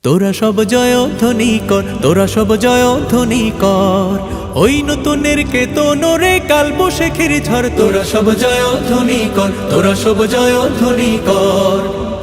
তোরা সব জয়ধ্বনি কর, তোরা সব জয়ধ্বনি কর, ওই নতুনের কেতনরে কাল বৈশাখীর ঝড়। তোরা সব জয়ধ্বনি কর, তোরা সব জয়ধ্বনি কর,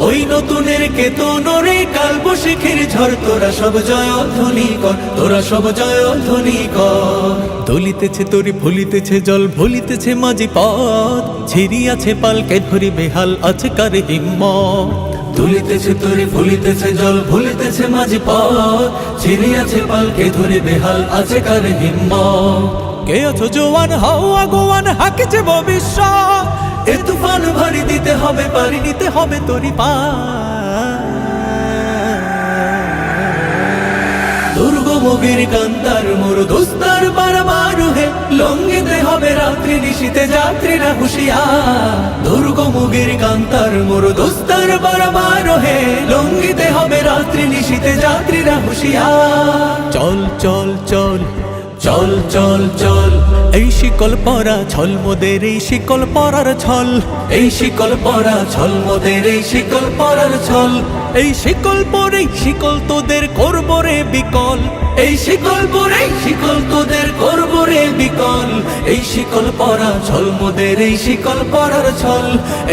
ওই নতুনের কেতনরে কাল বৈশাখীর ঝড়। তোরা সব জয়ধ্বনি কর, তোরা সব জয়ধ্বনি কর। দলিতেছে তরি ভুলিতেছে জল, ভুলিতেছে মাঝি পথ, ছিড়িয়াছে পালকে ধরি বেহাল আছে কার হিম্মত। দুলিতেছে তরি ভুলিতেছে জল, ভুলিতেছে মাঝি পথ, ছিড়িয়াছে পালকে ধরে বেহাল আছে কার হিম্মত। কে আছো জোয়ান হও আগোয়ান, হাকিছে ভবিষ্যৎ, এ তুফান ভারী দিতে হবে, পারি নিতে হবে তরি পা। দুর্গমগির কান্তার মোর দোস্তার বারবার হে, লঙ্ঘিতে হবে রাত্রি নিশীতে যাত্রীরা হুঁশিয়ার। দুর্গমগির কান্তার মোর দোস্তার বারবার হে, লঙ্ঘিতে হবে রাত্রি নিশীতে যাত্রীরা হুঁশিয়ার। চল চল চল চল চল চল, এই শিকল পরা ছল মোদের, এই শিকল পরার ছল, এই শিকল পরা ছল মোদের, এই শিকল পরার ছল। এই শিকল পরে শিকল তোদের করব রে বিকল, এই শিকল পরে শিকল তোদের করব রে বিকল। এই শিকল পরা ছল মোদের, এই শিকল পরার ছল,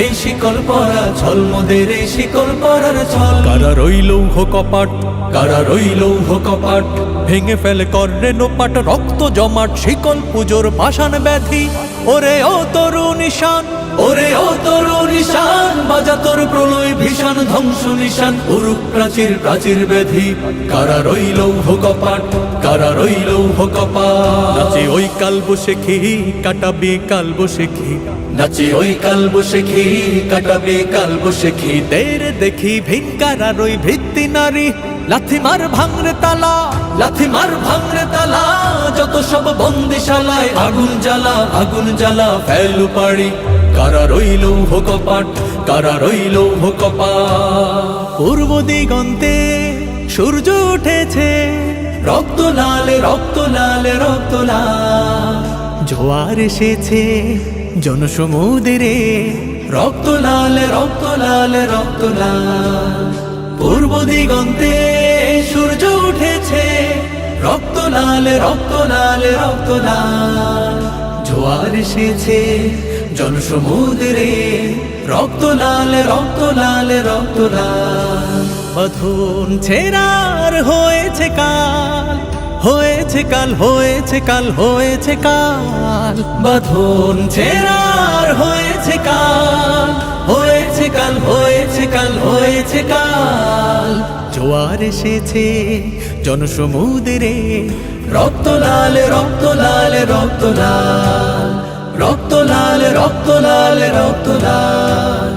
এই শিকল পরা ছল মোদের, এই শিকল পরার ছল। কারা রইল কপাট, কারা রইল কপাট, ভেঙে ফেলে কররে নোপাট, রক্ত জমাট শিকল পুজোর পাষাণ ব্যাধি। ওরে ও তরু নিশান, ওরে ও তরু নিশান, বাজা তোর প্রলয় ভীষণ ধ্বংস নিশান, উরুক প্রাচীর প্রাচীর ব্যাধি। কারা রইল কপাট, কারা রইল কপাট, নাচে ওই কাল বৈশাখী কাটাবে কাল বৈশাখী, নাচে ওই কাল বৈশাখী কাটাবে কাল বৈশাখী। দের দেখি ভিনকারার ওই ভিত্তি নারী, লাথি মার ভাঙরে তালা, লাথি মার ভাঙরে তালা, যত সব বন্দিশালায় আগুন জ্বালা, আগুন জ্বালা ফেলু পাড়ি। কারা রইল কপাট, কারা রইল কপাট। পূর্ব দিগন্তে সূর্য উঠেছে, রক্ত লাল রক্ত লাল রক্ত লাল, জোয়ার এসেছে জনসমুদ্রে, রক্ত লাল রক্ত লাল রক্ত লাল। পূর্ব দিগন্তে সূর্য উঠেছে, রক্ত লাল রক্ত লাল রক্ত লাল, জোয়ার এসেছে জনসমুদ্রে, রক্ত লাল রক্ত লাল রক্ত লাল। বাঁধন ছেঁড়ার হয়েছে কাল, হয়েছে কাল, হয়েছে কাল, হয়েছে কাল। বাঁধন ছেঁড়ার হয়েছে কাল, হয়েছে কাল, হয়েছে কাল, হয়েছে কাল। জোয়ার এসেছে জনসমুদ্রে, রক্ত লাল রক্ত লাল রক্ত লাল, রক্ত লাল রক্ত লাল রক্ত লাল,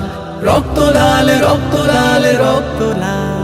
রক্ত লাল রক্ত লাল রক্ত লাল।